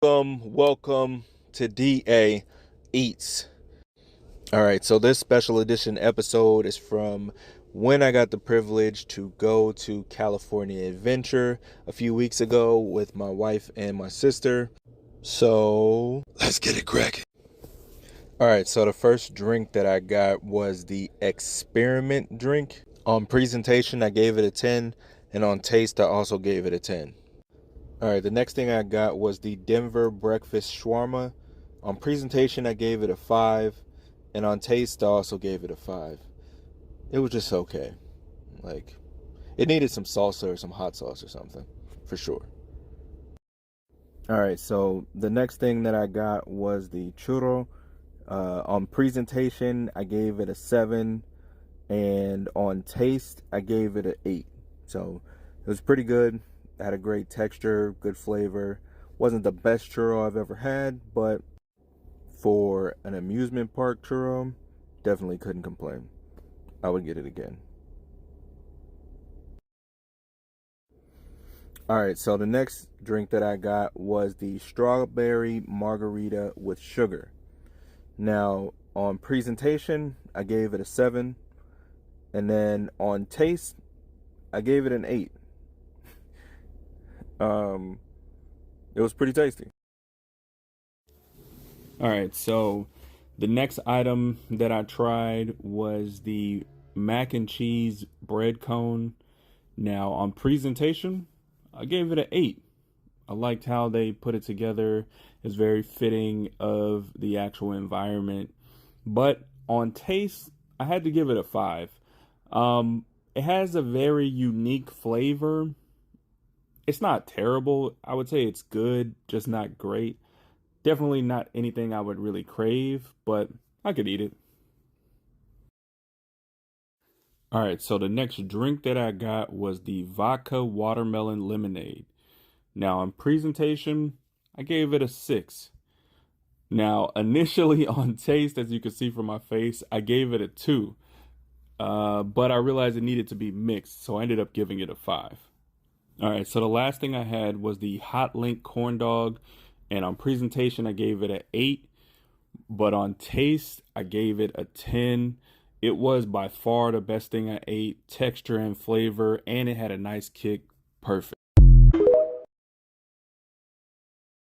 Welcome to DA Eats. All right, so this special edition episode is from when I got the privilege to go to California Adventure a few weeks ago with my wife and my sister. So let's get it cracking. All right, so the first drink that I got was the experiment drink. On presentation, I gave it a 10, and on taste, I also gave it a 10. All right, the next thing I got was the Denver breakfast shawarma. On presentation, I gave it a 5, and on taste, I also gave it a 5. It was just okay. Like, it needed some salsa or some hot sauce or something, for sure. All right, so the next thing that I got was the churro. On presentation, I gave it a 7, and on taste, I gave it an 8. So it was pretty good. Had a great texture, good flavor. Wasn't the best churro I've ever had, but for an amusement park churro, definitely couldn't complain. I would get it again. All right, so the next drink that I got was the strawberry margarita with sugar. Now, on presentation, I gave it a 7, and then on taste, I gave it an 8. Um, it was pretty tasty. All right, so the next item that I tried was the mac and cheese bread cone. Now, on presentation, I gave it an 8. I liked how they put it together. It's very fitting of the actual environment. But on taste, I had to give it a 5. It has a very unique flavor. It's not terrible. I would say it's good, just not great. Definitely not anything I would really crave, but I could eat it. All right, so the next drink that I got was the vodka watermelon lemonade. Now, on presentation, I gave it a 6. Now, initially on taste, as you can see from my face, I gave it a 2. But I realized it needed to be mixed, so I ended up giving it a 5. All right, so the last thing I had was the hot link corn dog, and on presentation, I gave it an 8. But on taste, I gave it a 10. It was by far the best thing I ate, texture and flavor, and it had a nice kick. Perfect.